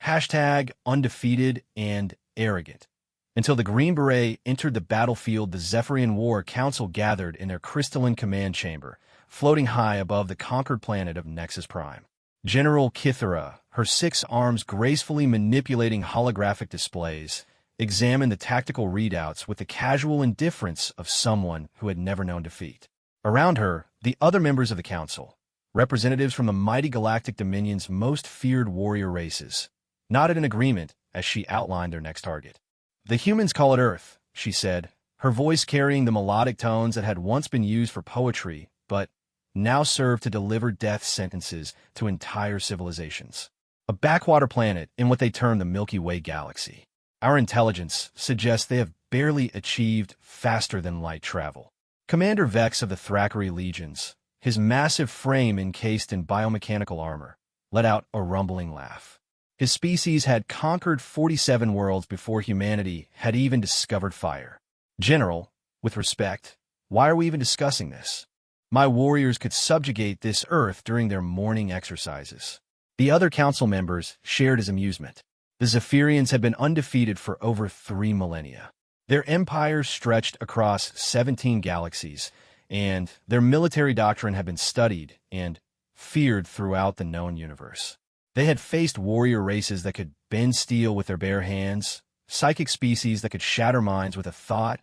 #undefeated and arrogant. Until the Green Beret entered the battlefield, the Zephyrian War Council gathered in their crystalline command chamber, floating high above the conquered planet of Nexus Prime. General Kythera, her 6 arms gracefully manipulating holographic displays, examined the tactical readouts with the casual indifference of someone who had never known defeat. Around her, the other members of the Council, representatives from the mighty galactic dominion's most feared warrior races, nodded in agreement as she outlined their next target. "The humans call it Earth," she said, her voice carrying the melodic tones that had once been used for poetry, but now served to deliver death sentences to entire civilizations. "A backwater planet in what they term the Milky Way galaxy. Our intelligence suggests they have barely achieved faster-than-light travel." Commander Vex of the Thackeray Legions, his massive frame encased in biomechanical armor, let out a rumbling laugh. His species had conquered 47 worlds before humanity had even discovered fire. "General, with respect, why are we even discussing this? My warriors could subjugate this Earth during their morning exercises." The other council members shared his amusement. The Zephyrians had been undefeated for over 3 millennia. Their empire stretched across 17 galaxies, and their military doctrine had been studied and feared throughout the known universe. They had faced warrior races that could bend steel with their bare hands, psychic species that could shatter minds with a thought,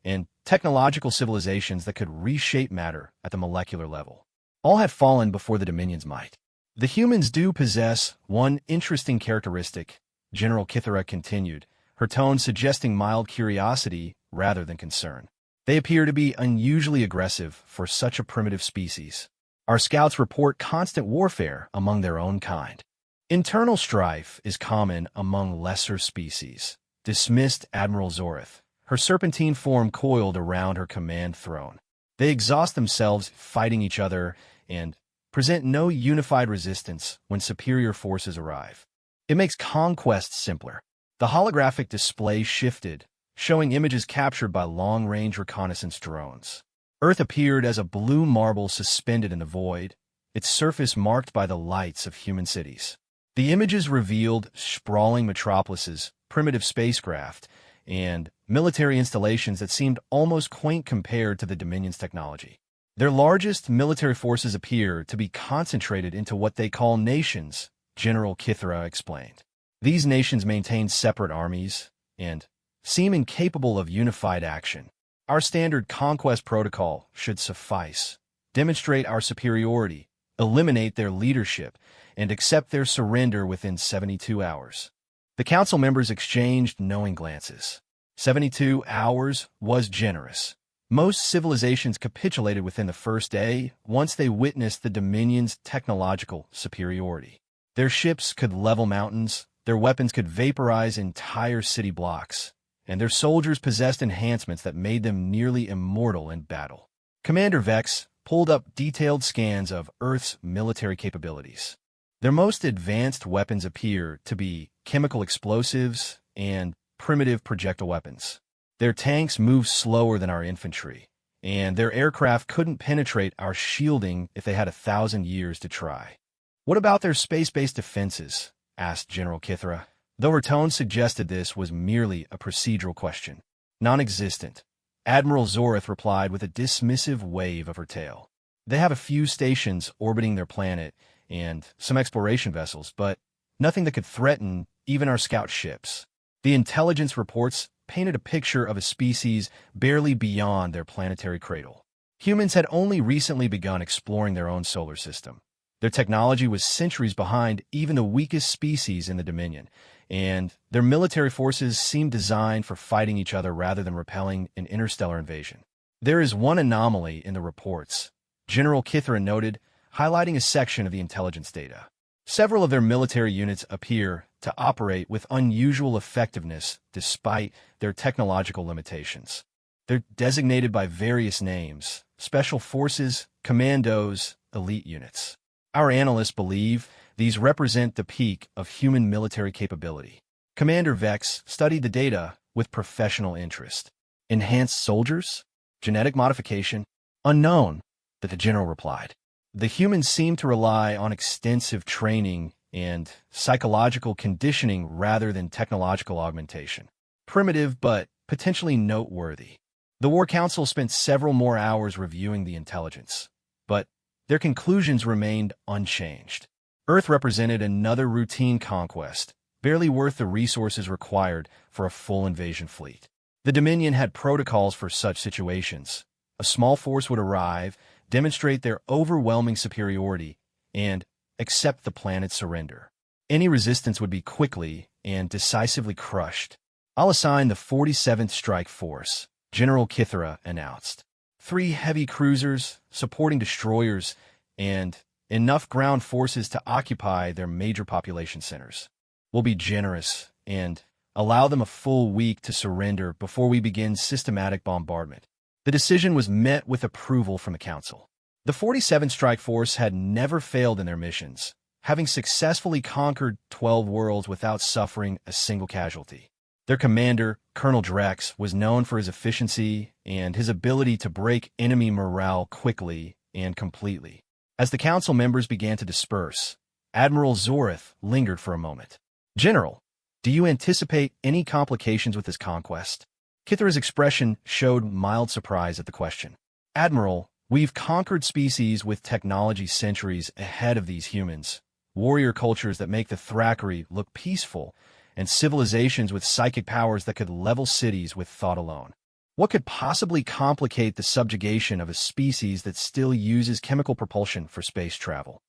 and technological civilizations that could reshape matter at the molecular level. All had fallen before the Dominion's might. "The humans do possess one interesting characteristic," General Kythera continued, her tone suggesting mild curiosity rather than concern. "They appear to be unusually aggressive for such a primitive species. Our scouts report constant warfare among their own kind. Internal strife is common among lesser species," dismissed Admiral Zorith, her serpentine form coiled around her command throne. "They exhaust themselves fighting each other and present no unified resistance when superior forces arrive. It makes conquest simpler." The holographic display shifted, showing images captured by long-range reconnaissance drones. Earth appeared as a blue marble suspended in the void, its surface marked by the lights of human cities. The images revealed sprawling metropolises, primitive spacecraft, and military installations that seemed almost quaint compared to the Dominion's technology. Their largest military forces appear to be concentrated into what they call nations, General Kythera explained. "These nations maintain separate armies and seem incapable of unified action. Our standard conquest protocol should suffice. Demonstrate our superiority, eliminate their leadership, and accept their surrender within 72 hours. The council members exchanged knowing glances. 72 hours was generous. Most civilizations capitulated within the first day once they witnessed the Dominion's technological superiority. Their ships could level mountains, their weapons could vaporize entire city blocks, and their soldiers possessed enhancements that made them nearly immortal in battle. Commander Vex pulled up detailed scans of Earth's military capabilities. Their most advanced weapons appear to be chemical explosives and primitive projectile weapons. Their tanks move slower than our infantry, and their aircraft couldn't penetrate our shielding if they had 1,000 years to try. "What about their space-based defenses?" asked General Kythera, though her tone suggested this was merely a procedural question. "Non-existent," Admiral Zorith replied with a dismissive wave of her tail. "They have a few stations orbiting their planet and some exploration vessels, but nothing that could threaten even our scout ships." The intelligence reports painted a picture of a species barely beyond their planetary cradle. Humans had only recently begun exploring their own solar system. Their technology was centuries behind even the weakest species in the Dominion, and their military forces seemed designed for fighting each other rather than repelling an interstellar invasion. "There is one anomaly in the reports," General Kythera noted, highlighting a section of the intelligence data. "Several of their military units appear to operate with unusual effectiveness despite their technological limitations. They're designated by various names: special forces, commandos, elite units. Our analysts believe these represent the peak of human military capability." Commander Vex studied the data with professional interest. "Enhanced soldiers? Genetic modification? Unknown," the general replied. "The humans seem to rely on extensive training and psychological conditioning rather than technological augmentation. Primitive, but potentially noteworthy. The War Council spent several more hours reviewing the intelligence, but their conclusions remained unchanged. Earth represented another routine conquest, barely worth the resources required for a full invasion fleet. The Dominion had protocols for such situations. A small force would arrive, demonstrate their overwhelming superiority, and accept the planet's surrender. Any resistance would be quickly and decisively crushed. "I'll assign the 47th Strike Force," General Kithera announced. 3 heavy cruisers, supporting destroyers, and enough ground forces to occupy their major population centers. "We'll be generous and allow them a full week to surrender before we begin systematic bombardment." The decision was met with approval from the Council. The 47th Strike Force had never failed in their missions, having successfully conquered 12 worlds without suffering a single casualty. Their commander, Colonel Drex, was known for his efficiency and his ability to break enemy morale quickly and completely. As the Council members began to disperse, Admiral Zorith lingered for a moment. "General, do you anticipate any complications with this conquest?" Kithera's expression showed mild surprise at the question. "Admiral, we've conquered species with technology centuries ahead of these humans, warrior cultures that make the Thrakkery look peaceful, and civilizations with psychic powers that could level cities with thought alone. What could possibly complicate the subjugation of a species that still uses chemical propulsion for space travel?"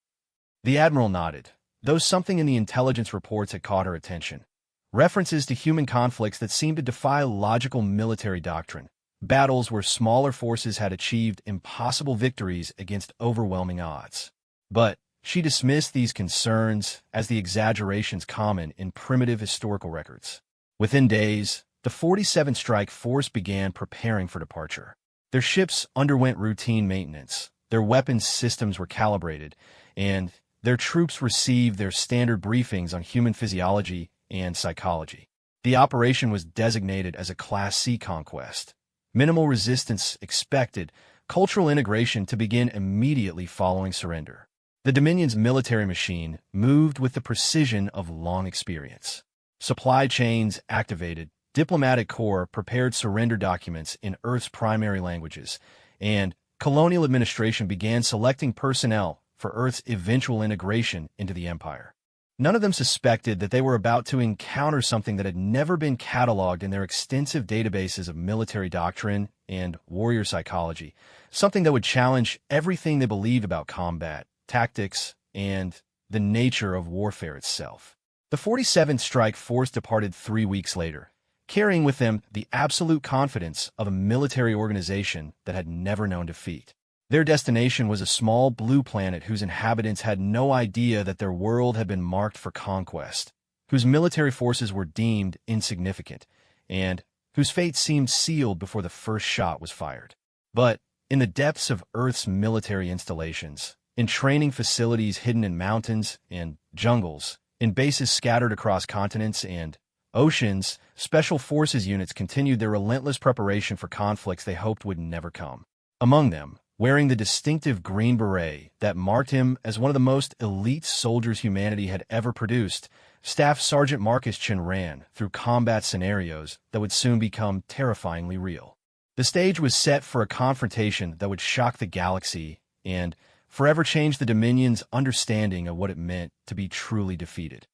The Admiral nodded, though something in the intelligence reports had caught her attention. References to human conflicts that seemed to defy logical military doctrine. Battles where smaller forces had achieved impossible victories against overwhelming odds. But she dismissed these concerns as the exaggerations common in primitive historical records. Within days, the 47th Strike Force began preparing for departure. Their ships underwent routine maintenance, their weapons systems were calibrated, and their troops received their standard briefings on human physiology and psychology. The operation was designated as a Class C conquest. Minimal resistance expected, cultural integration to begin immediately following surrender. The Dominion's military machine moved with the precision of long experience. Supply chains activated, diplomatic corps prepared surrender documents in Earth's primary languages, and colonial administration began selecting personnel for Earth's eventual integration into the Empire. None of them suspected that they were about to encounter something that had never been cataloged in their extensive databases of military doctrine and warrior psychology, something that would challenge everything they believed about combat, tactics, and the nature of warfare itself. The 47th Strike Force departed 3 weeks later, carrying with them the absolute confidence of a military organization that had never known defeat. Their destination was a small blue planet whose inhabitants had no idea that their world had been marked for conquest, whose military forces were deemed insignificant, and whose fate seemed sealed before the first shot was fired. But in the depths of Earth's military installations, in training facilities hidden in mountains and jungles, in bases scattered across continents and oceans, special forces units continued their relentless preparation for conflicts they hoped would never come. Among them, wearing the distinctive green beret that marked him as one of the most elite soldiers humanity had ever produced, Staff Sergeant Marcus Chen ran through combat scenarios that would soon become terrifyingly real. The stage was set for a confrontation that would shock the galaxy and forever change the Dominion's understanding of what it meant to be truly defeated.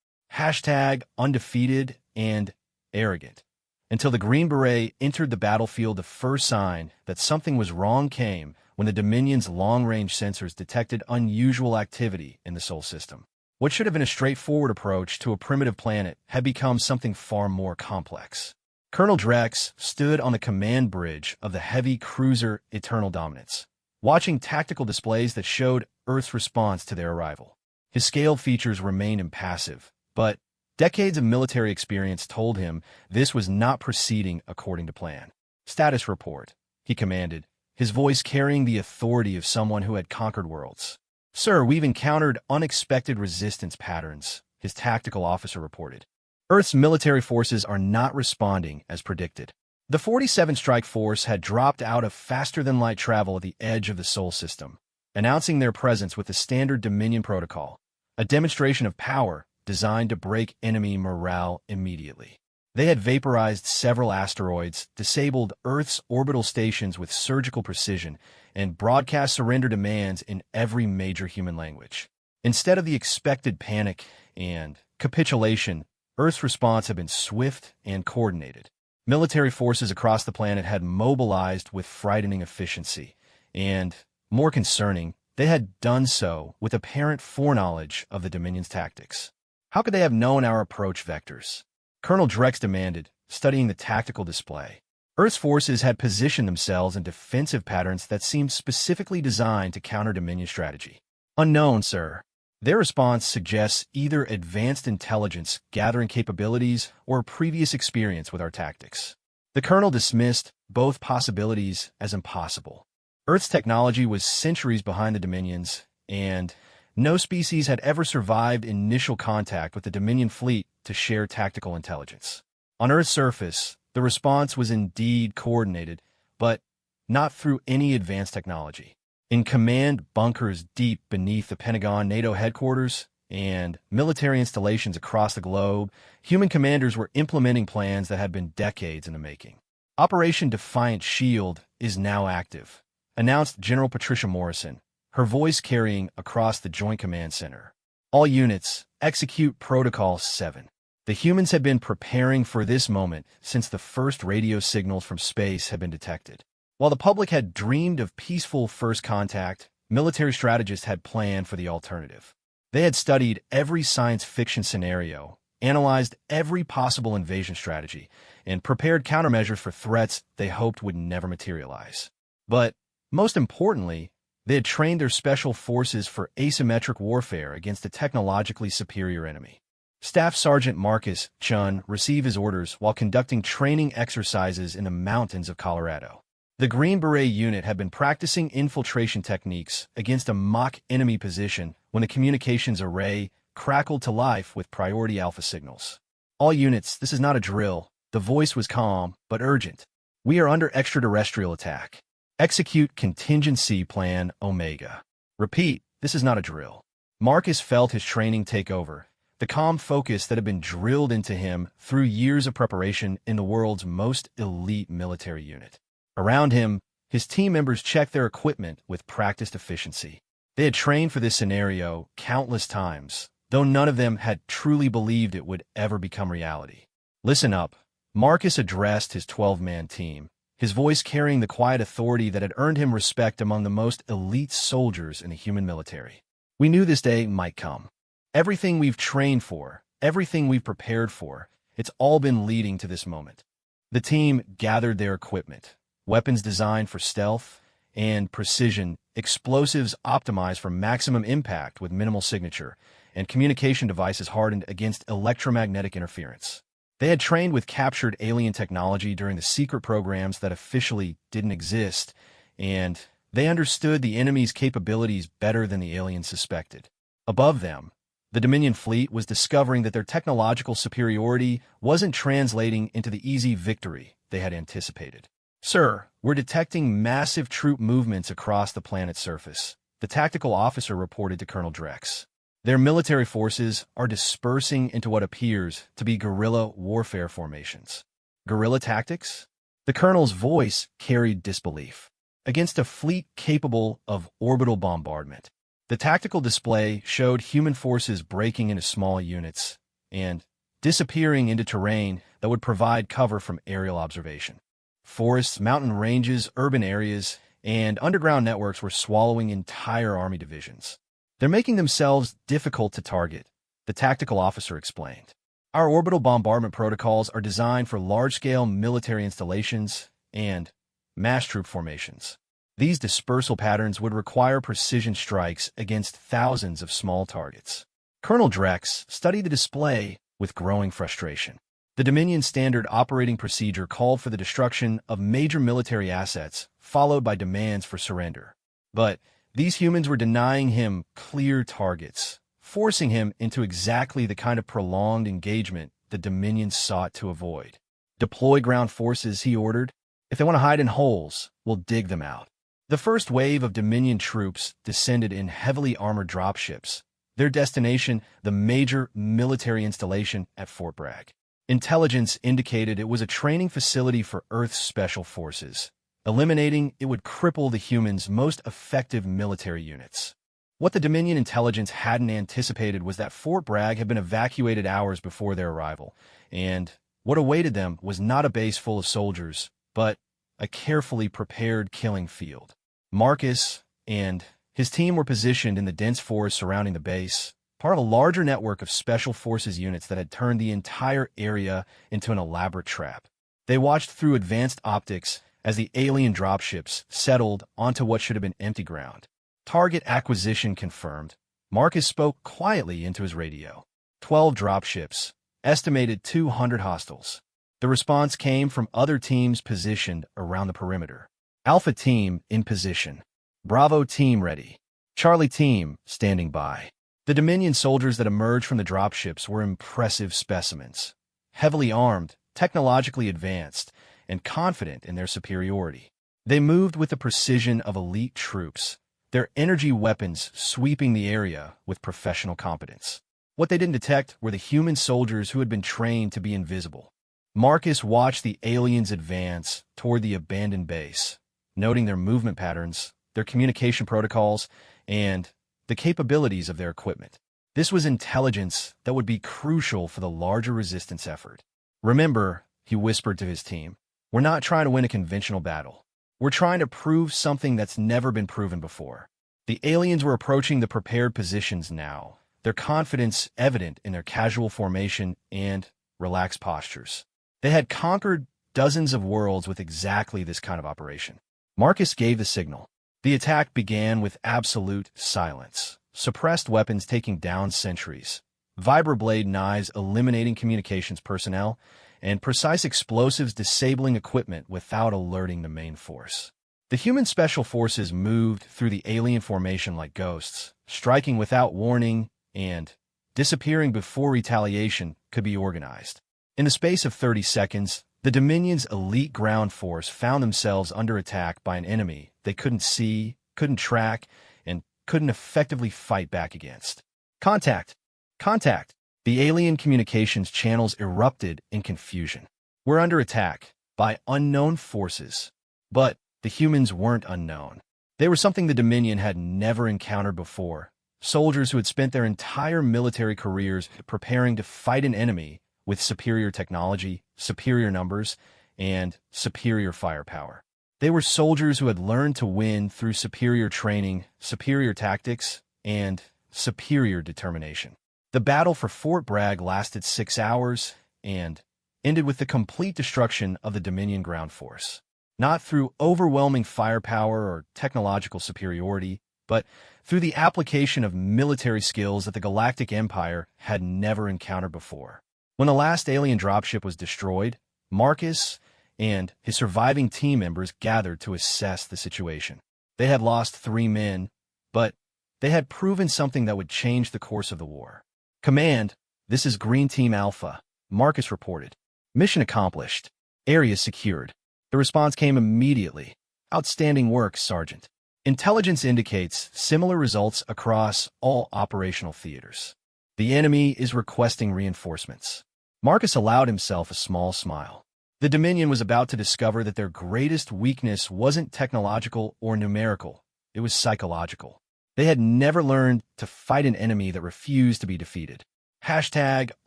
#Undefeated and arrogant. Until the Green Beret entered the battlefield, the first sign that something was wrong came when the Dominion's long-range sensors detected unusual activity in the Sol system. What should have been a straightforward approach to a primitive planet had become something far more complex. Colonel Drex stood on the command bridge of the heavy cruiser Eternal Dominance, watching tactical displays that showed Earth's response to their arrival. His scaled features remained impassive, but decades of military experience told him this was not proceeding according to plan. "Status report," he commanded, his voice carrying the authority of someone who had conquered worlds. "Sir, we've encountered unexpected resistance patterns," his tactical officer reported. Earth's military forces are not responding as predicted. The 47th Strike Force had dropped out of faster-than-light travel at the edge of the Sol system, announcing their presence with the standard Dominion protocol. a demonstration of power designed to break enemy morale immediately. They had vaporized several asteroids, disabled Earth's orbital stations with surgical precision, and broadcast surrender demands in every major human language. Instead of the expected panic and capitulation, Earth's response had been swift and coordinated. Military forces across the planet had mobilized with frightening efficiency, and, more concerning, they had done so with apparent foreknowledge of the Dominion's tactics. How could they have known our approach vectors? Colonel Drex demanded, studying the tactical display. Earth's forces had positioned themselves in defensive patterns that seemed specifically designed to counter Dominion strategy. Unknown, sir. Their response suggests either advanced intelligence gathering capabilities or previous experience with our tactics. The colonel dismissed both possibilities as impossible. Earth's technology was centuries behind the Dominion's, and no species had ever survived initial contact with the Dominion fleet to share tactical intelligence. On Earth's surface, the response was indeed coordinated, but not through any advanced technology. In command bunkers deep beneath the Pentagon NATO headquarters and military installations across the globe, human commanders were implementing plans that had been decades in the making. Operation Defiant Shield is now active, announced General Patricia Morrison, her voice carrying across the Joint Command Center. All units, execute Protocol 7. The humans had been preparing for this moment since the first radio signals from space had been detected. While the public had dreamed of peaceful first contact, military strategists had planned for the alternative. They had studied every science fiction scenario, analyzed every possible invasion strategy, and prepared countermeasures for threats they hoped would never materialize. But, most importantly, they had trained their special forces for asymmetric warfare against a technologically superior enemy. Staff Sergeant Marcus Chun received his orders while conducting training exercises in the mountains of Colorado. The Green Beret unit had been practicing infiltration techniques against a mock enemy position when the communications array crackled to life with priority alpha signals. All units, this is not a drill. The voice was calm, but urgent. We are under extraterrestrial attack. Execute Contingency Plan Omega. Repeat, this is not a drill. Marcus felt his training take over, the calm focus that had been drilled into him through years of preparation in the world's most elite military unit. Around him, his team members checked their equipment with practiced efficiency. They had trained for this scenario countless times, though none of them had truly believed it would ever become reality. Listen up. Marcus addressed his 12-man team, his voice carrying the quiet authority that had earned him respect among the most elite soldiers in the human military. We knew this day might come. Everything we've trained for, everything we've prepared for, it's all been leading to this moment. The team gathered their equipment. Weapons designed for stealth and precision, explosives optimized for maximum impact with minimal signature, and communication devices hardened against electromagnetic interference. They had trained with captured alien technology during the secret programs that officially didn't exist, and they understood the enemy's capabilities better than the aliens suspected. Above them, the Dominion fleet was discovering that their technological superiority wasn't translating into the easy victory they had anticipated. Sir, we're detecting massive troop movements across the planet's surface, the tactical officer reported to Colonel Drex. Their military forces are dispersing into what appears to be guerrilla warfare formations. Guerrilla tactics? The colonel's voice carried disbelief. Against a fleet capable of orbital bombardment. The tactical display showed human forces breaking into small units and disappearing into terrain that would provide cover from aerial observation. Forests, mountain ranges, urban areas, and underground networks were swallowing entire army divisions. They're making themselves difficult to target, the tactical officer explained. Our orbital bombardment protocols are designed for large-scale military installations and mass troop formations. These dispersal patterns would require precision strikes against thousands of small targets. Colonel Drex studied the display with growing frustration. The Dominion Standard Operating Procedure called for the destruction of major military assets, followed by demands for surrender. But these humans were denying him clear targets, forcing him into exactly the kind of prolonged engagement the Dominion sought to avoid. Deploy ground forces, he ordered. If they want to hide in holes, we'll dig them out. The first wave of Dominion troops descended in heavily armored dropships, Their destination, the major military installation at Fort Bragg. Intelligence indicated it was a training facility for Earth's special forces. Eliminating it would cripple the humans' most effective military units. What the Dominion intelligence hadn't anticipated was that Fort Bragg had been evacuated hours before their arrival, and what awaited them was not a base full of soldiers, but a carefully prepared killing field. Marcus and his team were positioned in the dense forest surrounding the base, part of a larger network of special forces units that had turned the entire area into an elaborate trap. They watched through advanced optics as the alien dropships settled onto what should have been empty ground. Target acquisition confirmed. Marcus spoke quietly into his radio. 12 dropships, estimated 200 hostiles. The response came from other teams positioned around the perimeter. Alpha team in position. Bravo team ready. Charlie team standing by. The Dominion soldiers that emerged from the dropships were impressive specimens. Heavily armed, technologically advanced, and confident in their superiority. They moved with the precision of elite troops, their energy weapons sweeping the area with professional competence. What they didn't detect were the human soldiers who had been trained to be invisible. Marcus watched the aliens advance toward the abandoned base, noting their movement patterns, their communication protocols, and the capabilities of their equipment. This was intelligence that would be crucial for the larger resistance effort. Remember, he whispered to his team, we're not trying to win a conventional battle. We're trying to prove something that's never been proven before. The aliens were approaching the prepared positions now, their confidence evident in their casual formation and relaxed postures. They had conquered dozens of worlds with exactly this kind of operation. Marcus gave the signal. The attack began with absolute silence, suppressed weapons taking down sentries, vibroblade knives eliminating communications personnel, and precise explosives disabling equipment without alerting the main force. The human special forces moved through the alien formation like ghosts, striking without warning and disappearing before retaliation could be organized. In the space of 30 seconds, the Dominion's elite ground force found themselves under attack by an enemy they couldn't see, couldn't track, and couldn't effectively fight back against. Contact! Contact! The alien communications channels erupted in confusion. We're under attack by unknown forces. But the humans weren't unknown. They were something the Dominion had never encountered before. Soldiers who had spent their entire military careers preparing to fight an enemy with superior technology, superior numbers, and superior firepower. They were soldiers who had learned to win through superior training, superior tactics, and superior determination. The battle for Fort Bragg lasted 6 hours and ended with the complete destruction of the Dominion ground force. Not through overwhelming firepower or technological superiority, but through the application of military skills that the Galactic Empire had never encountered before. When the last alien dropship was destroyed, Marcus and his surviving team members gathered to assess the situation. They had lost 3 men, but they had proven something that would change the course of the war. Command, this is Green Team Alpha, Marcus reported. Mission accomplished. Area secured. The response came immediately. Outstanding work, Sergeant. Intelligence indicates similar results across all operational theaters. The enemy is requesting reinforcements. Marcus allowed himself a small smile. The Dominion was about to discover that their greatest weakness wasn't technological or numerical. It was psychological. They had never learned to fight an enemy that refused to be defeated.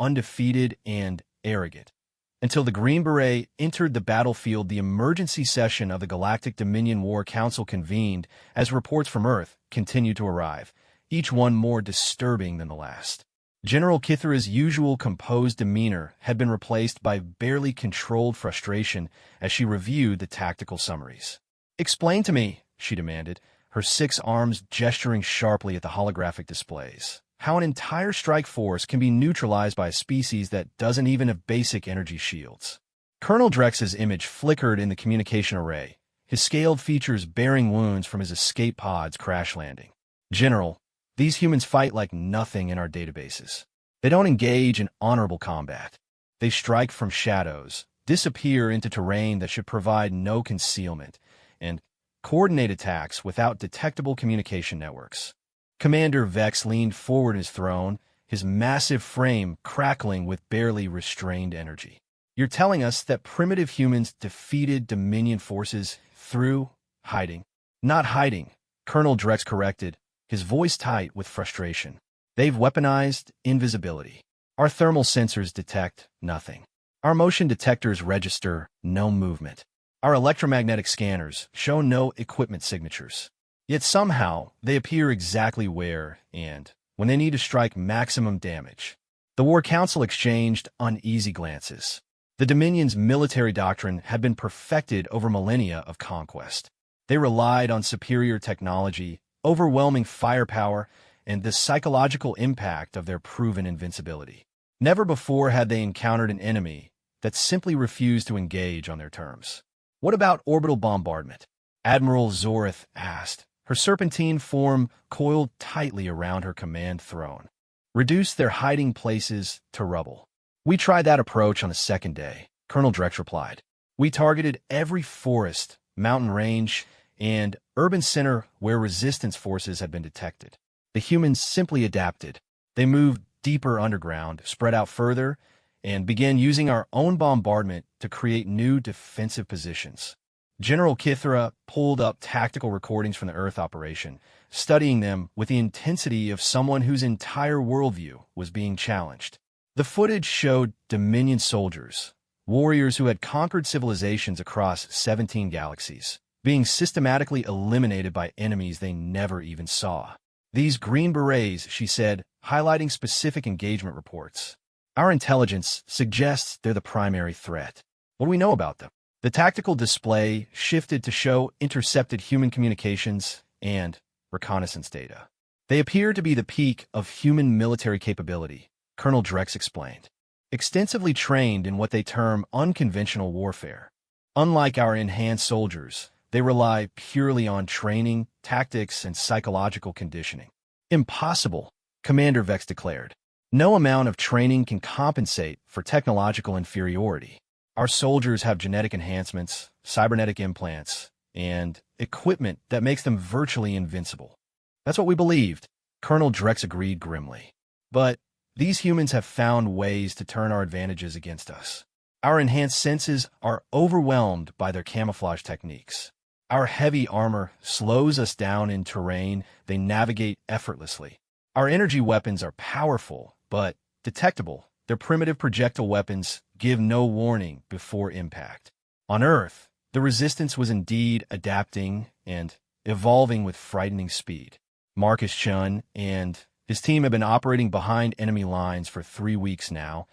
#undefeated and arrogant. Until the Green Beret entered the battlefield, the emergency session of the Galactic Dominion War Council convened as reports from Earth continued to arrive, each one more disturbing than the last. General Kithra's usual composed demeanor had been replaced by barely controlled frustration as she reviewed the tactical summaries. "Explain to me," she demanded, her 6 arms gesturing sharply at the holographic displays, "how an entire strike force can be neutralized by a species that doesn't even have basic energy shields." Colonel Drex's image flickered in the communication array, his scaled features bearing wounds from his escape pod's crash landing. "General, these humans fight like nothing in our databases. They don't engage in honorable combat. They strike from shadows, disappear into terrain that should provide no concealment, and coordinate attacks without detectable communication networks. Commander Vex leaned forward in his throne, his massive frame crackling with barely restrained energy. You're telling us that primitive humans defeated Dominion forces through hiding? Not hiding, Colonel Drex corrected, his voice tight with frustration. They've weaponized invisibility. Our thermal sensors detect nothing. Our motion detectors register no movement. Our electromagnetic scanners show no equipment signatures. Yet somehow, they appear exactly where and when they need to strike maximum damage. The War Council exchanged uneasy glances. The Dominion's military doctrine had been perfected over millennia of conquest. They relied on superior technology, overwhelming firepower, and the psychological impact of their proven invincibility. Never before had they encountered an enemy that simply refused to engage on their terms. What about orbital bombardment? Admiral Zorith asked, her serpentine form coiled tightly around her command throne. Reduce their hiding places to rubble. We tried that approach on the second day, Colonel Drex replied. We targeted every forest, mountain range, and urban center where resistance forces had been detected. The humans simply adapted. They moved deeper underground, spread out further, and began using our own bombardment to create new defensive positions. General Kithra pulled up tactical recordings from the Earth operation, studying them with the intensity of someone whose entire worldview was being challenged. The footage showed Dominion soldiers, warriors who had conquered civilizations across 17 galaxies, being systematically eliminated by enemies they never even saw. These Green Berets, she said, highlighting specific engagement reports. Our intelligence suggests they're the primary threat. What do we know about them? The tactical display shifted to show intercepted human communications and reconnaissance data. They appear to be the peak of human military capability, Colonel Drex explained. Extensively trained in what they term unconventional warfare. Unlike our enhanced soldiers, they rely purely on training, tactics, and psychological conditioning. Impossible, Commander Vex declared. No amount of training can compensate for technological inferiority. Our soldiers have genetic enhancements, cybernetic implants, and equipment that makes them virtually invincible. That's what we believed, Colonel Drex agreed grimly. But these humans have found ways to turn our advantages against us. Our enhanced senses are overwhelmed by their camouflage techniques. Our heavy armor slows us down in terrain they navigate effortlessly. Our energy weapons are powerful, but detectable. Their primitive projectile weapons give no warning before impact. On Earth, the Resistance was indeed adapting and evolving with frightening speed. Marcus Chun and his team have been operating behind enemy lines for 3 weeks now,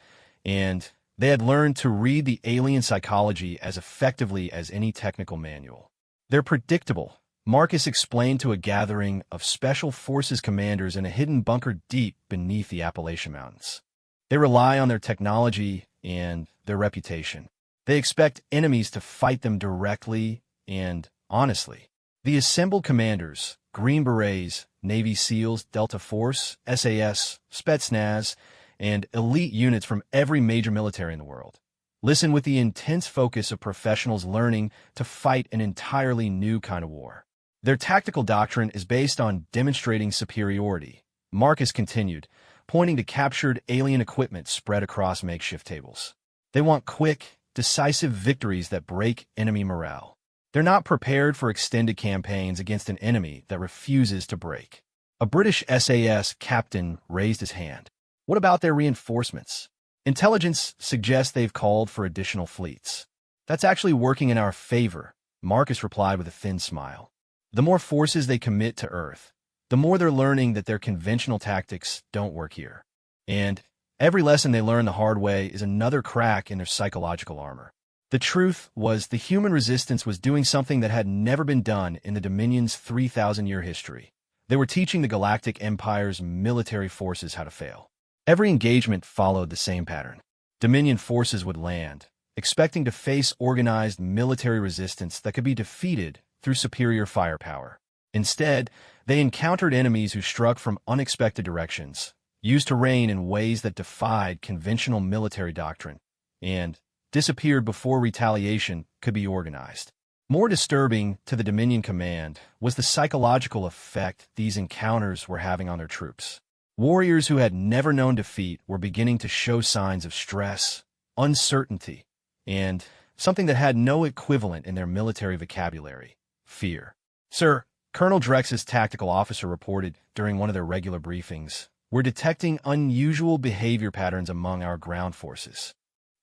and they had learned to read the alien psychology as effectively as any technical manual. They're predictable, Marcus explained to a gathering of Special Forces commanders in a hidden bunker deep beneath the Appalachian Mountains. They rely on their technology and their reputation. They expect enemies to fight them directly and honestly. The assembled commanders, Green Berets, Navy SEALs, Delta Force, SAS, Spetsnaz, and elite units from every major military in the world. Listen with the intense focus of professionals learning to fight an entirely new kind of war. Their tactical doctrine is based on demonstrating superiority, Marcus continued, pointing to captured alien equipment spread across makeshift tables. They want quick, decisive victories that break enemy morale. They're not prepared for extended campaigns against an enemy that refuses to break. A British SAS captain raised his hand. What about their reinforcements? Intelligence suggests they've called for additional fleets. That's actually working in our favor, Marcus replied with a thin smile. The more forces they commit to Earth, the more they're learning that their conventional tactics don't work here. And every lesson they learn the hard way is another crack in their psychological armor. The truth was the human resistance was doing something that had never been done in the Dominion's 3,000-year history. They were teaching the Galactic Empire's military forces how to fail. Every engagement followed the same pattern. Dominion forces would land, expecting to face organized military resistance that could be defeated through superior firepower. Instead, they encountered enemies who struck from unexpected directions, used terrain in ways that defied conventional military doctrine, and disappeared before retaliation could be organized. More disturbing to the Dominion command was the psychological effect these encounters were having on their troops. Warriors who had never known defeat were beginning to show signs of stress, uncertainty, and something that had no equivalent in their military vocabulary: fear. "Sir," Colonel Drex's tactical officer reported during one of their regular briefings, "we're detecting unusual behavior patterns among our ground forces."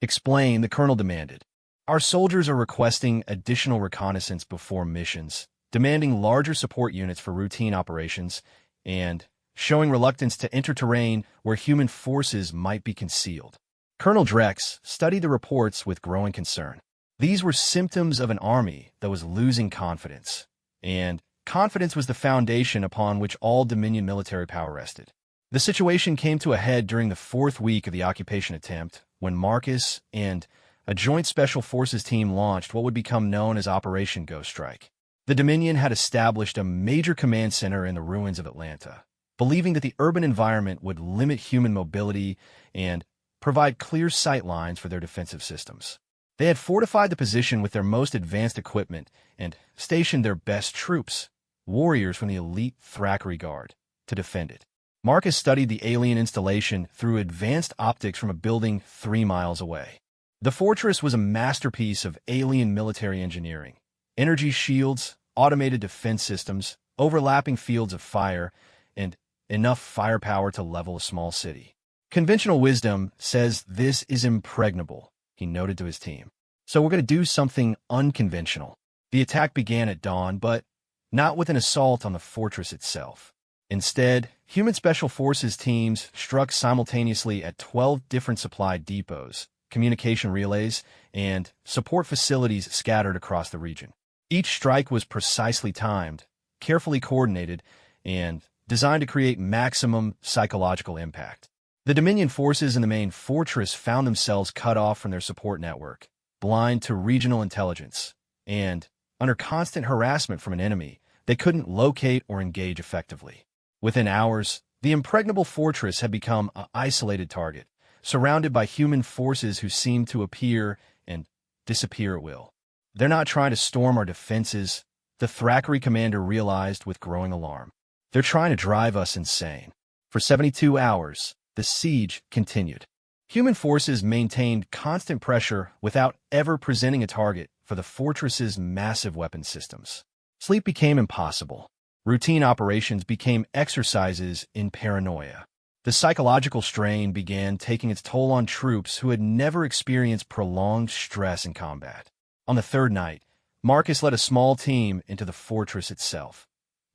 "Explain," the colonel demanded. "Our soldiers are requesting additional reconnaissance before missions, demanding larger support units for routine operations, and showing reluctance to enter terrain where human forces might be concealed." Colonel Drex studied the reports with growing concern. These were symptoms of an army that was losing confidence, and confidence was the foundation upon which all Dominion military power rested. The situation came to a head during the 4th week of the occupation attempt, when Marcus and a joint special forces team launched what would become known as Operation Ghost Strike. The Dominion had established a major command center in the ruins of Atlanta, believing that the urban environment would limit human mobility and provide clear sight lines for their defensive systems. They had fortified the position with their most advanced equipment and stationed their best troops, warriors from the elite Thackeray Guard, to defend it. Marcus studied the alien installation through advanced optics from a building 3 miles away. The fortress was a masterpiece of alien military engineering: energy shields, automated defense systems, overlapping fields of fire, and enough firepower to level a small city. "Conventional wisdom says this is impregnable," he noted to his team. "So we're going to do something unconventional." The attack began at dawn, but not with an assault on the fortress itself. Instead, human special forces teams struck simultaneously at 12 different supply depots, communication relays, and support facilities scattered across the region. Each strike was precisely timed, carefully coordinated, and designed to create maximum psychological impact. The Dominion forces in the main fortress found themselves cut off from their support network, blind to regional intelligence, and under constant harassment from an enemy they couldn't locate or engage effectively. Within hours, the impregnable fortress had become an isolated target, surrounded by human forces who seemed to appear and disappear at will. "They're not trying to storm our defenses," the Thackeray commander realized with growing alarm. "They're trying to drive us insane." For 72 hours, the siege continued. Human forces maintained constant pressure without ever presenting a target for the fortress's massive weapon systems. Sleep became impossible. Routine operations became exercises in paranoia. The psychological strain began taking its toll on troops who had never experienced prolonged stress in combat. On the 3rd night, Marcus led a small team into the fortress itself,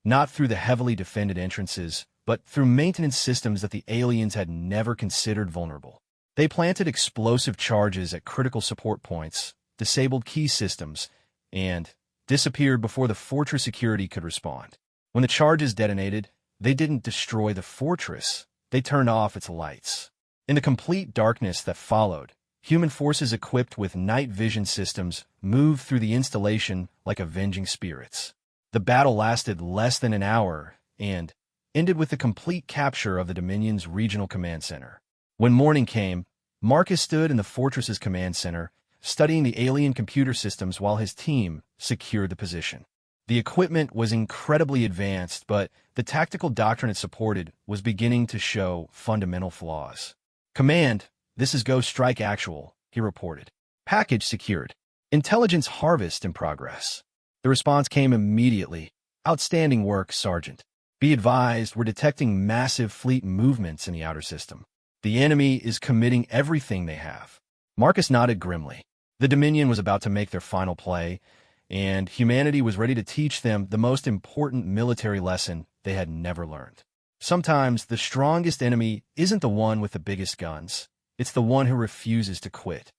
not through the heavily defended entrances, but through maintenance systems that the aliens had never considered vulnerable. They planted explosive charges at critical support points, disabled key systems, and disappeared before the fortress security could respond. When the charges detonated, they didn't destroy the fortress, they turned off its lights. In the complete darkness that followed, human forces equipped with night vision systems moved through the installation like avenging spirits. The battle lasted less than an hour and ended with the complete capture of the Dominion's regional command center. When morning came, Marcus stood in the fortress's command center, studying the alien computer systems while his team secured the position. The equipment was incredibly advanced, but the tactical doctrine it supported was beginning to show fundamental flaws. "Command, this is Ghost Strike Actual," he reported. "Package secured. Intelligence harvest in progress." The response came immediately. "Outstanding work, Sergeant. Be advised, we're detecting massive fleet movements in the outer system. The enemy is committing everything they have." Marcus nodded grimly. The Dominion was about to make their final play, and humanity was ready to teach them the most important military lesson they had never learned. Sometimes the strongest enemy isn't the one with the biggest guns. It's the one who refuses to quit.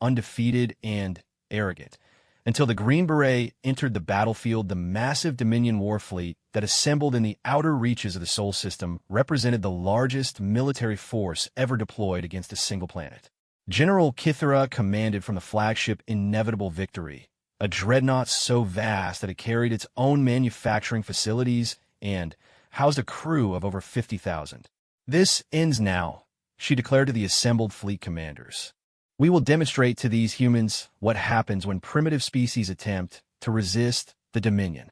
#undefeated and arrogant. Until the Green Beret entered the battlefield, the massive Dominion war fleet that assembled in the outer reaches of the Sol system represented the largest military force ever deployed against a single planet. General Kithara commanded from the flagship Inevitable Victory, a dreadnought so vast that it carried its own manufacturing facilities and housed a crew of over 50,000. "This ends now," she declared to the assembled fleet commanders. We will demonstrate to these humans what happens when primitive species attempt to resist the Dominion.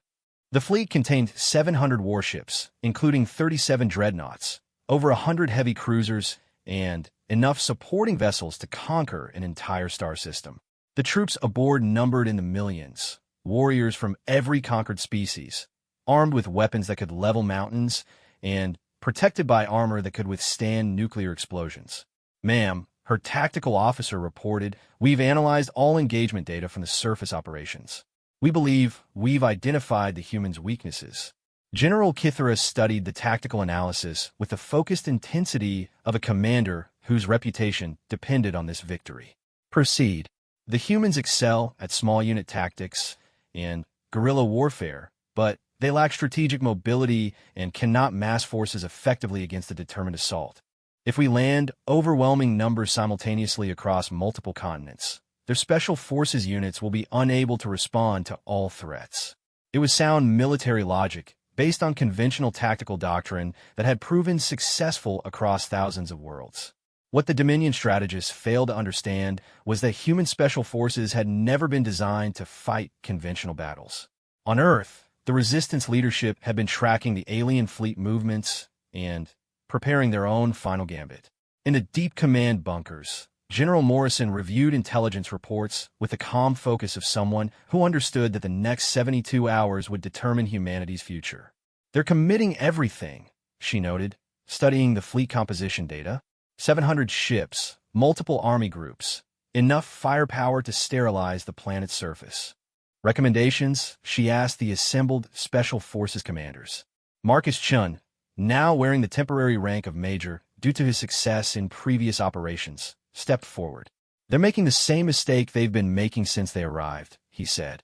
The fleet contained 700 warships, including 37 dreadnoughts, over 100 heavy cruisers, and enough supporting vessels to conquer an entire star system. The troops aboard numbered in the millions, warriors from every conquered species, armed with weapons that could level mountains and protected by armor that could withstand nuclear explosions. Ma'am, her tactical officer reported, we've analyzed all engagement data from the surface operations. We believe we've identified the humans' weaknesses. General Kithara studied the tactical analysis with the focused intensity of a commander whose reputation depended on this victory. Proceed. The humans excel at small unit tactics and guerrilla warfare, but they lack strategic mobility and cannot mass forces effectively against a determined assault. If we land overwhelming numbers simultaneously across multiple continents, their special forces units will be unable to respond to all threats. It was sound military logic, based on conventional tactical doctrine that had proven successful across thousands of worlds. What the Dominion strategists failed to understand was that human special forces had never been designed to fight conventional battles. On Earth, the Resistance leadership had been tracking the alien fleet movements and preparing their own final gambit. In the deep command bunkers, General Morrison reviewed intelligence reports with the calm focus of someone who understood that the next 72 hours would determine humanity's future. They're committing everything, she noted, studying the fleet composition data. 700 ships, multiple army groups, enough firepower to sterilize the planet's surface. Recommendations, she asked the assembled Special Forces commanders. Marcus Chun, now wearing the temporary rank of major due to his success in previous operations, stepped forward. They're making the same mistake they've been making since they arrived, he said.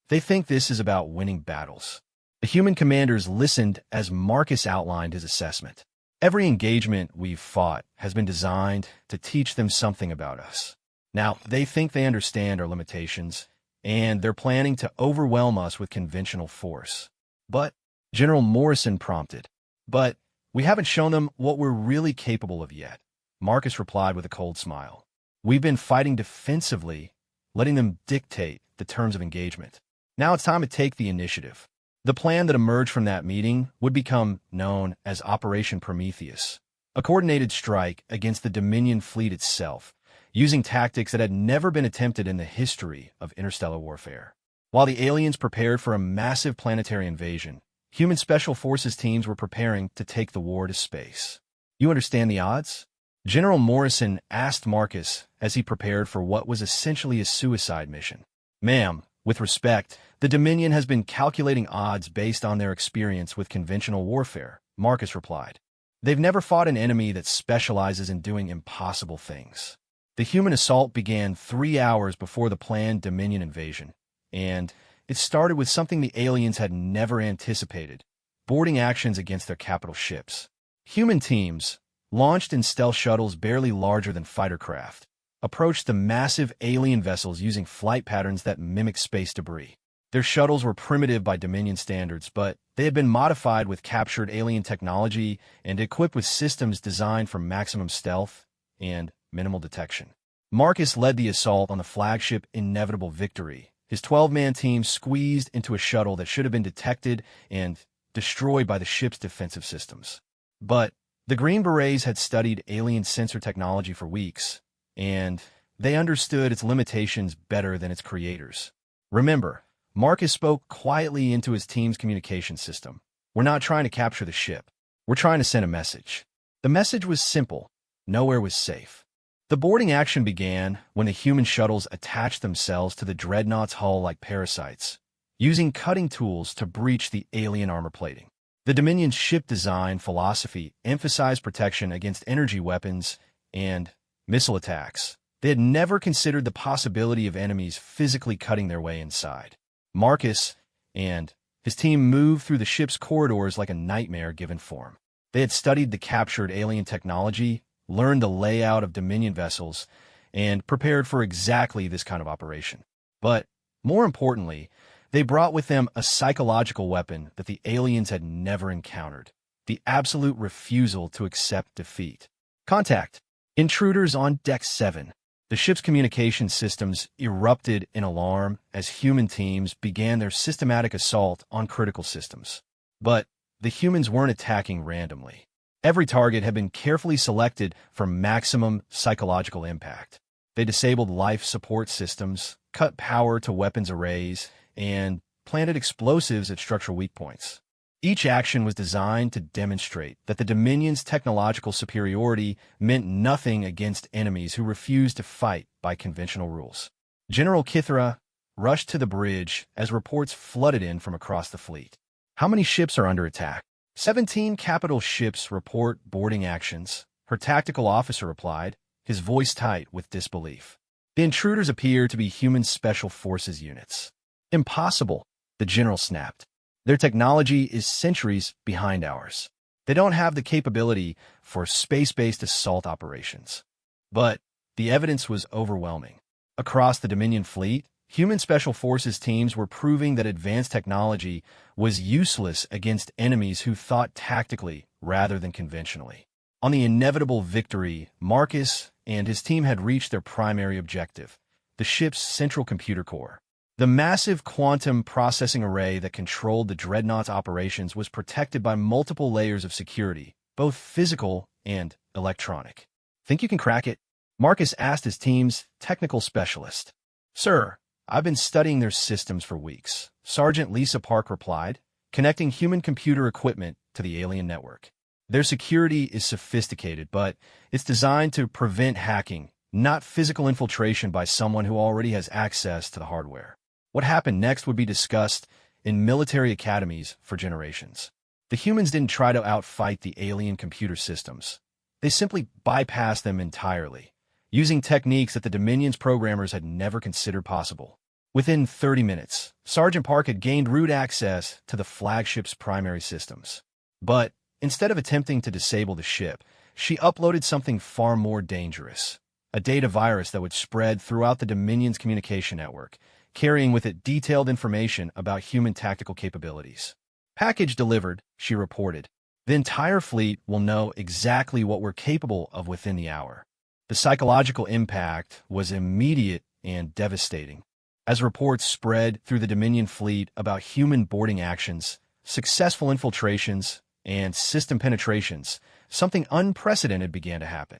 They think this is about winning battles. The human commanders listened as Marcus outlined his assessment. Every engagement we've fought has been designed to teach them something about us. Now, they think they understand our limitations, and they're planning to overwhelm us with conventional force. But, General Morrison prompted, but we haven't shown them what we're really capable of yet. Marcus replied with a cold smile. We've been fighting defensively, letting them dictate the terms of engagement. Now it's time to take the initiative. The plan that emerged from that meeting would become known as Operation Prometheus, a coordinated strike against the Dominion fleet itself, using tactics that had never been attempted in the history of interstellar warfare. While the aliens prepared for a massive planetary invasion, human special forces teams were preparing to take the war to space. You understand the odds? General Morrison asked Marcus as he prepared for what was essentially a suicide mission. Ma'am, with respect, the Dominion has been calculating odds based on their experience with conventional warfare, Marcus replied. They've never fought an enemy that specializes in doing impossible things. The human assault began 3 hours before the planned Dominion invasion, and it started with something the aliens had never anticipated, boarding actions against their capital ships. Human teams, launched in stealth shuttles barely larger than fighter craft, approached the massive alien vessels using flight patterns that mimic space debris. Their shuttles were primitive by Dominion standards, but they had been modified with captured alien technology and equipped with systems designed for maximum stealth and minimal detection. Marcus led the assault on the flagship Inevitable Victory. His 12-man team squeezed into a shuttle that should have been detected and destroyed by the ship's defensive systems. But the Green Berets had studied alien sensor technology for weeks, and they understood its limitations better than its creators. Remember, Marcus spoke quietly into his team's communication system. We're not trying to capture the ship. We're trying to send a message. The message was simple. Nowhere was safe. The boarding action began when the human shuttles attached themselves to the dreadnought's hull like parasites, using cutting tools to breach the alien armor plating. The Dominion's ship design philosophy emphasized protection against energy weapons and missile attacks. They had never considered the possibility of enemies physically cutting their way inside. Marcus and his team moved through the ship's corridors like a nightmare given form. They had studied the captured alien technology, learned the layout of Dominion vessels, and prepared for exactly this kind of operation. But, more importantly, they brought with them a psychological weapon that the aliens had never encountered: the absolute refusal to accept defeat. Contact. Intruders on Deck 7. The ship's communication systems erupted in alarm as human teams began their systematic assault on critical systems. But the humans weren't attacking randomly. Every target had been carefully selected for maximum psychological impact. They disabled life support systems, cut power to weapons arrays, and planted explosives at structural weak points. Each action was designed to demonstrate that the Dominion's technological superiority meant nothing against enemies who refused to fight by conventional rules. General Kithra rushed to the bridge as reports flooded in from across the fleet. How many ships are under attack? 17 capital ships report boarding actions, her tactical officer replied, his voice tight with disbelief. The intruders appear to be human special forces units. Impossible, the general snapped. Their technology is centuries behind ours. They don't have the capability for space-based assault operations. But the evidence was overwhelming. Across the Dominion fleet, human special forces teams were proving that advanced technology was useless against enemies who thought tactically rather than conventionally. On the inevitable victory, Marcus and his team had reached their primary objective, the ship's central computer core. The massive quantum processing array that controlled the Dreadnought's operations was protected by multiple layers of security, both physical and electronic. Think you can crack it? Marcus asked his team's technical specialist. Sir, I've been studying their systems for weeks, Sergeant Lisa Park replied, connecting human-computer equipment to the alien network. Their security is sophisticated, but it's designed to prevent hacking, not physical infiltration by someone who already has access to the hardware. What happened next would be discussed in military academies for generations. The humans didn't try to outfight the alien computer systems. They simply bypassed them entirely, using techniques that the Dominion's programmers had never considered possible. Within 30 minutes, Sergeant Park had gained root access to the flagship's primary systems. But instead of attempting to disable the ship, she uploaded something far more dangerous, a data virus that would spread throughout the Dominion's communication network, carrying with it detailed information about human tactical capabilities. Package delivered, she reported. The entire fleet will know exactly what we're capable of within the hour. The psychological impact was immediate and devastating. As reports spread through the Dominion fleet about human boarding actions, successful infiltrations, and system penetrations, something unprecedented began to happen.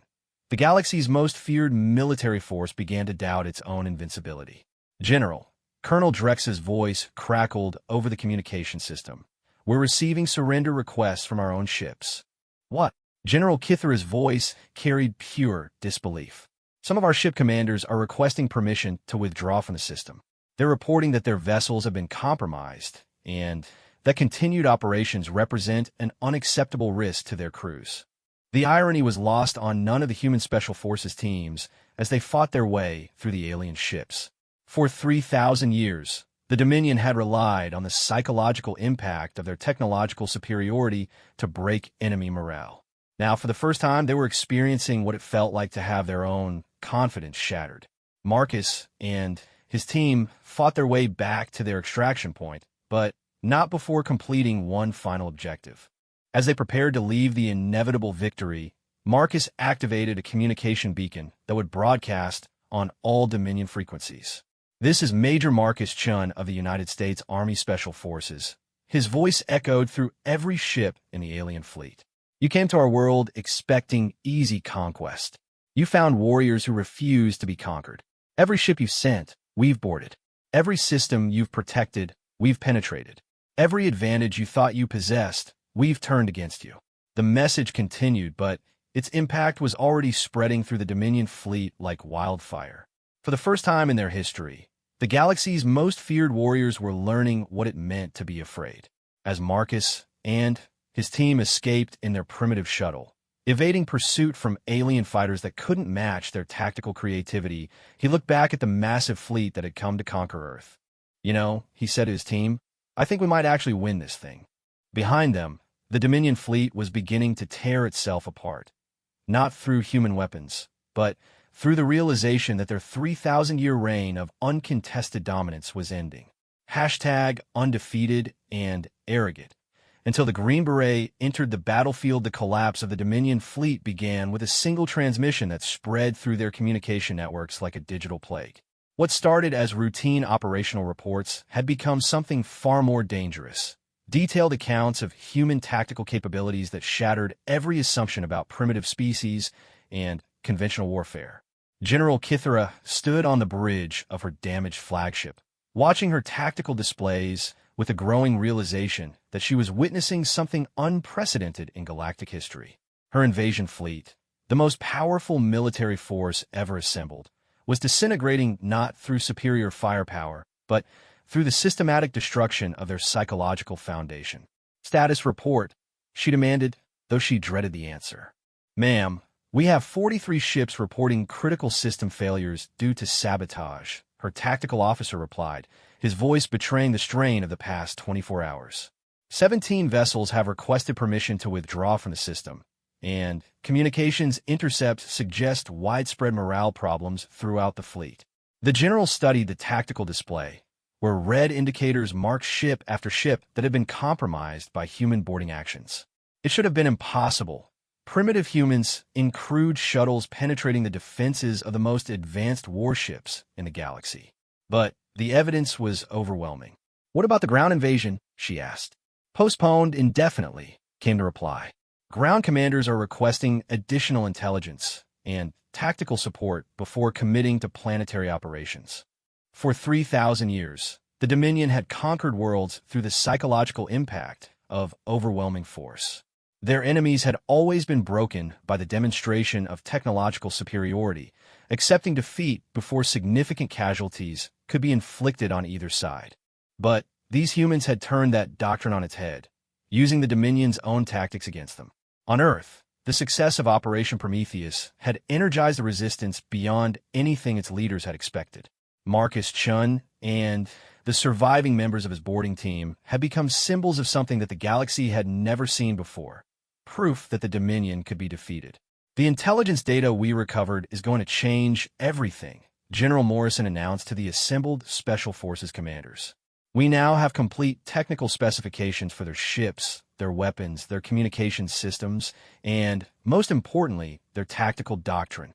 The galaxy's most feared military force began to doubt its own invincibility. General, Colonel Drex's voice crackled over the communication system. We're receiving surrender requests from our own ships. What? General Kithra's voice carried pure disbelief. Some of our ship commanders are requesting permission to withdraw from the system. They're reporting that their vessels have been compromised and that continued operations represent an unacceptable risk to their crews. The irony was lost on none of the human special forces teams as they fought their way through the alien ships. For 3,000 years, the Dominion had relied on the psychological impact of their technological superiority to break enemy morale. Now, for the first time, they were experiencing what it felt like to have their own confidence shattered. Marcus and his team fought their way back to their extraction point, but not before completing one final objective. As they prepared to leave the inevitable victory, Marcus activated a communication beacon that would broadcast on all Dominion frequencies. This is Major Marcus Chun of the United States Army Special Forces. His voice echoed through every ship in the alien fleet. You came to our world expecting easy conquest. You found warriors who refused to be conquered. Every ship you've sent, we've boarded. Every system you've protected, we've penetrated. Every advantage you thought you possessed, we've turned against you. The message continued, but its impact was already spreading through the Dominion fleet like wildfire. For the first time in their history, the galaxy's most feared warriors were learning what it meant to be afraid. As Marcus and his team escaped in their primitive shuttle, evading pursuit from alien fighters that couldn't match their tactical creativity, he looked back at the massive fleet that had come to conquer Earth. You know, he said to his team, I think we might actually win this thing. Behind them, the Dominion fleet was beginning to tear itself apart, not through human weapons, but through the realization that their 3,000-year reign of uncontested dominance was ending. #Undefeated and arrogant. Until the Green Beret entered the battlefield, the collapse of the Dominion fleet began with a single transmission that spread through their communication networks like a digital plague. What started as routine operational reports had become something far more dangerous. Detailed accounts of human tactical capabilities that shattered every assumption about primitive species and conventional warfare. General Kithara stood on the bridge of her damaged flagship, watching her tactical displays with a growing realization that she was witnessing something unprecedented in galactic history. Her invasion fleet, the most powerful military force ever assembled, was disintegrating not through superior firepower, but through the systematic destruction of their psychological foundation. "Status report," she demanded, though she dreaded the answer. "Ma'am, we have 43 ships reporting critical system failures due to sabotage," her tactical officer replied, his voice betraying the strain of the past 24 hours. 17 vessels have requested permission to withdraw from the system, and communications intercepts suggest widespread morale problems throughout the fleet. The general studied the tactical display, where red indicators marked ship after ship that had been compromised by human boarding actions. It should have been impossible. Primitive humans in crude shuttles penetrating the defenses of the most advanced warships in the galaxy. But the evidence was overwhelming. "What about the ground invasion?" she asked. "Postponed indefinitely," came the reply. "Ground commanders are requesting additional intelligence and tactical support before committing to planetary operations." For 3,000 years, the Dominion had conquered worlds through the psychological impact of overwhelming force. Their enemies had always been broken by the demonstration of technological superiority, accepting defeat before significant casualties could be inflicted on either side. But these humans had turned that doctrine on its head, using the Dominion's own tactics against them. On Earth, the success of Operation Prometheus had energized the resistance beyond anything its leaders had expected. Marcus Chun and the surviving members of his boarding team had become symbols of something that the galaxy had never seen before, proof that the Dominion could be defeated. "The intelligence data we recovered is going to change everything," General Morrison announced to the assembled Special Forces commanders. "We now have complete technical specifications for their ships, their weapons, their communications systems, and, most importantly, their tactical doctrine."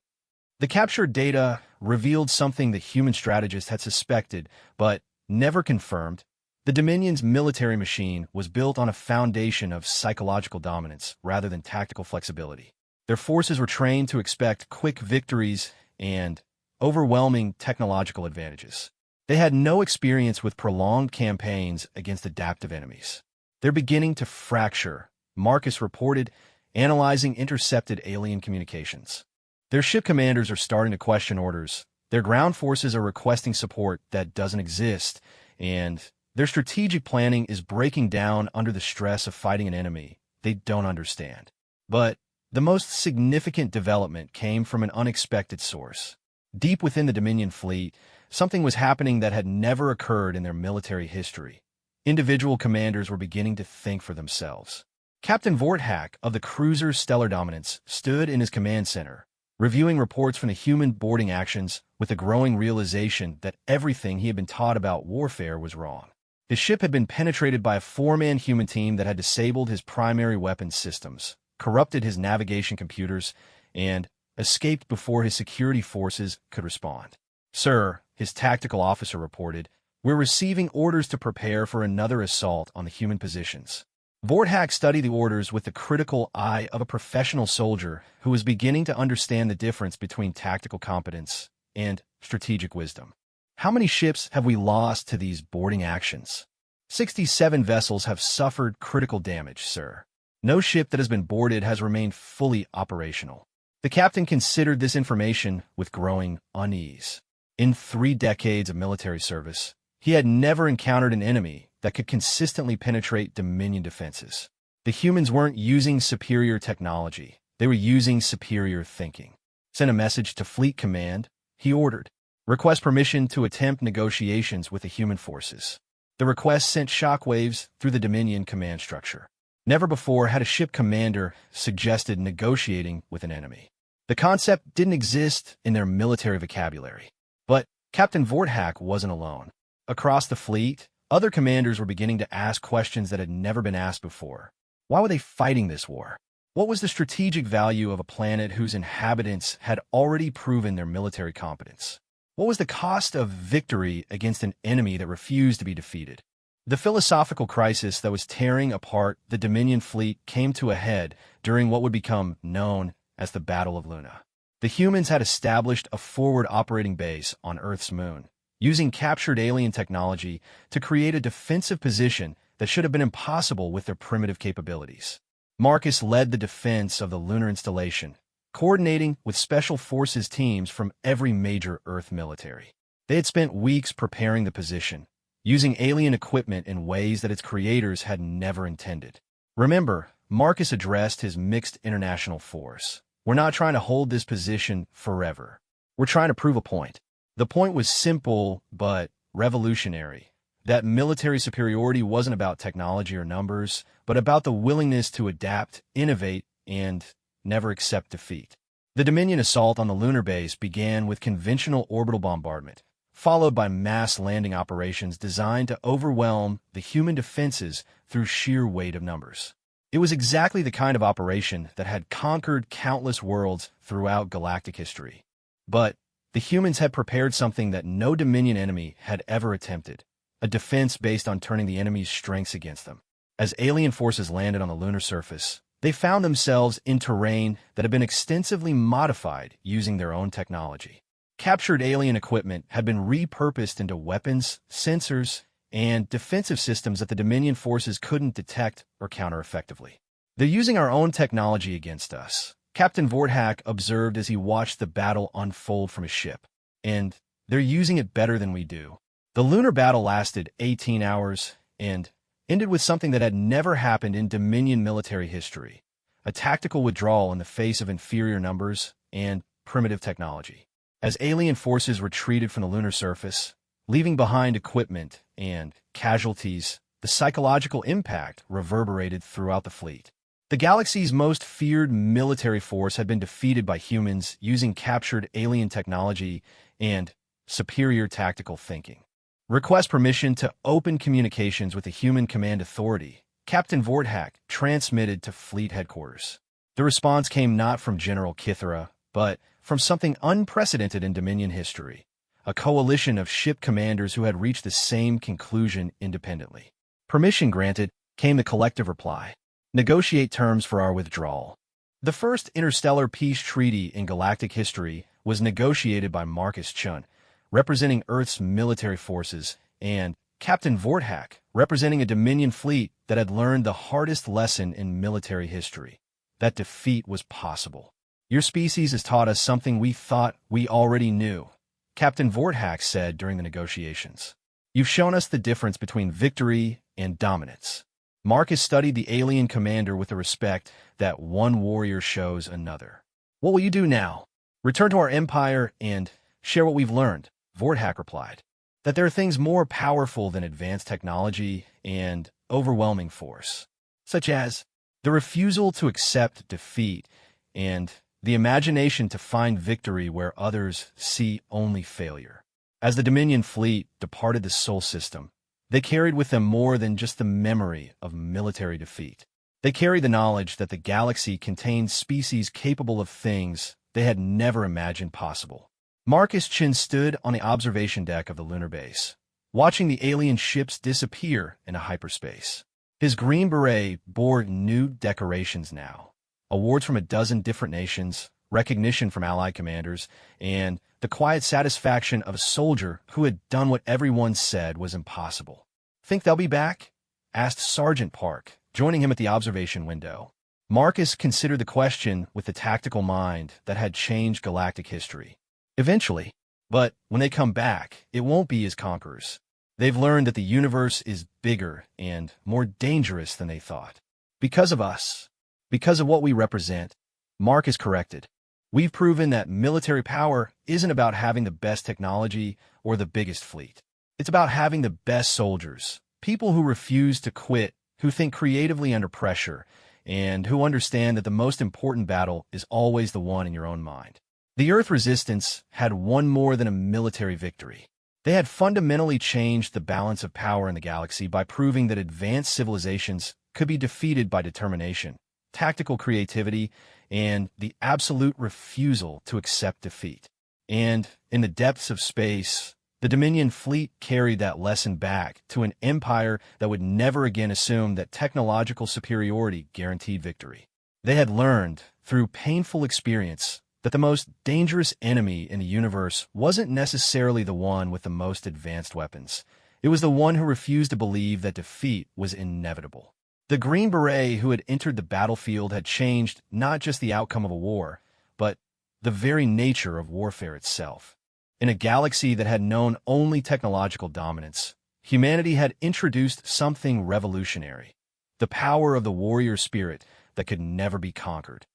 The captured data revealed something the human strategist had suspected, but never confirmed. The Dominion's military machine was built on a foundation of psychological dominance rather than tactical flexibility. Their forces were trained to expect quick victories and overwhelming technological advantages. They had no experience with prolonged campaigns against adaptive enemies. "They're beginning to fracture," Marcus reported, analyzing intercepted alien communications. "Their ship commanders are starting to question orders. Their ground forces are requesting support that doesn't exist, and their strategic planning is breaking down under the stress of fighting an enemy they don't understand." But the most significant development came from an unexpected source. Deep within the Dominion fleet, something was happening that had never occurred in their military history. Individual commanders were beginning to think for themselves. Captain Vorthak of the cruiser Stellar Dominance stood in his command center, reviewing reports from the human boarding actions with a growing realization that everything he had been taught about warfare was wrong. His ship had been penetrated by a four-man human team that had disabled his primary weapons systems, corrupted his navigation computers, and escaped before his security forces could respond. "Sir," his tactical officer reported, "we're receiving orders to prepare for another assault on the human positions." Vorthak studied the orders with the critical eye of a professional soldier who was beginning to understand the difference between tactical competence and strategic wisdom. "How many ships have we lost to these boarding actions?" 67 vessels have suffered critical damage, sir. No ship that has been boarded has remained fully operational. The captain considered this information with growing unease. In 3 decades of military service, he had never encountered an enemy that could consistently penetrate Dominion defenses. The humans weren't using superior technology. They were using superior thinking. "Send a message to Fleet Command," he ordered. "Request permission to attempt negotiations with the human forces." The request sent shockwaves through the Dominion command structure. Never before had a ship commander suggested negotiating with an enemy. The concept didn't exist in their military vocabulary. But Captain Vorthak wasn't alone. Across the fleet, Other commanders were beginning to ask questions that had never been asked before. Why were they fighting this war? What was the strategic value of a planet whose inhabitants had already proven their military competence? What was the cost of victory against an enemy that refused to be defeated? The philosophical crisis that was tearing apart the Dominion fleet came to a head during what would become known as the Battle of Luna. The humans had established a forward operating base on Earth's moon, using captured alien technology to create a defensive position that should have been impossible with their primitive capabilities. Marcus led the defense of the lunar installation, coordinating with special forces teams from every major Earth military. They had spent weeks preparing the position, using alien equipment in ways that its creators had never intended. Remember, Marcus addressed his mixed international force. We're not trying to hold this position forever. We're trying to prove a point. The point was simple but revolutionary. That military superiority wasn't about technology or numbers, but about the willingness to adapt, innovate, and never accept defeat. The Dominion assault on the lunar base began with conventional orbital bombardment, followed by mass landing operations designed to overwhelm the human defenses through sheer weight of numbers. It was exactly the kind of operation that had conquered countless worlds throughout galactic history. But the humans had prepared something that no Dominion enemy had ever attempted, a defense based on turning the enemy's strengths against them. As alien forces landed on the lunar surface, they found themselves in terrain that had been extensively modified using their own technology. Captured alien equipment had been repurposed into weapons, sensors, and defensive systems that the Dominion forces couldn't detect or counter effectively. They're using our own technology against us, Captain Vorthak observed as he watched the battle unfold from his ship. And they're using it better than we do. The lunar battle lasted 18 hours and ended with something that had never happened in Dominion military history, a tactical withdrawal in the face of inferior numbers and primitive technology. As alien forces retreated from the lunar surface, leaving behind equipment and casualties, the psychological impact reverberated throughout the fleet. The galaxy's most feared military force had been defeated by humans using captured alien technology and superior tactical thinking. Request permission to open communications with the Human Command Authority, Captain Vorthak transmitted to fleet headquarters. The response came not from General Kithera, but from something unprecedented in Dominion history, a coalition of ship commanders who had reached the same conclusion independently. Permission granted, came the collective reply. Negotiate terms for our withdrawal. The first interstellar peace treaty in galactic history was negotiated by Marcus Chun, representing Earth's military forces, and Captain Vorthak, representing a Dominion fleet that had learned the hardest lesson in military history, that defeat was possible. Your species has taught us something we thought we already knew, Captain Vorthak said during the negotiations. You've shown us the difference between victory and dominance. Marcus studied the alien commander with the respect that one warrior shows another. What will you do now? Return to our empire and share what we've learned, Vorthak replied. That there are things more powerful than advanced technology and overwhelming force, such as the refusal to accept defeat and the imagination to find victory where others see only failure. As the Dominion fleet departed the Sol system, they carried with them more than just the memory of military defeat. They carried the knowledge that the galaxy contained species capable of things they had never imagined possible. Marcus Chin stood on the observation deck of the lunar base, watching the alien ships disappear into hyperspace. His green beret bore new decorations now, awards from a dozen different nations, recognition from allied commanders, and the quiet satisfaction of a soldier who had done what everyone said was impossible. Think they'll be back? Asked Sergeant Park, joining him at the observation window. Marcus considered the question with the tactical mind that had changed galactic history. Eventually, but when they come back, it won't be as conquerors. They've learned that the universe is bigger and more dangerous than they thought. Because of us, because of what we represent, Marcus corrected. We've proven that military power isn't about having the best technology or the biggest fleet. It's about having the best soldiers, people who refuse to quit, who think creatively under pressure, and who understand that the most important battle is always the one in your own mind. The Earth resistance had won more than a military victory. They had fundamentally changed the balance of power in the galaxy by proving that advanced civilizations could be defeated by determination, tactical creativity, and the absolute refusal to accept defeat. And in the depths of space, the Dominion fleet carried that lesson back to an empire that would never again assume that technological superiority guaranteed victory. They had learned, through painful experience, that the most dangerous enemy in the universe wasn't necessarily the one with the most advanced weapons. It was the one who refused to believe that defeat was inevitable. The Green Beret who had entered the battlefield had changed not just the outcome of a war, but the very nature of warfare itself. In a galaxy that had known only technological dominance, humanity had introduced something revolutionary: the power of the warrior spirit that could never be conquered.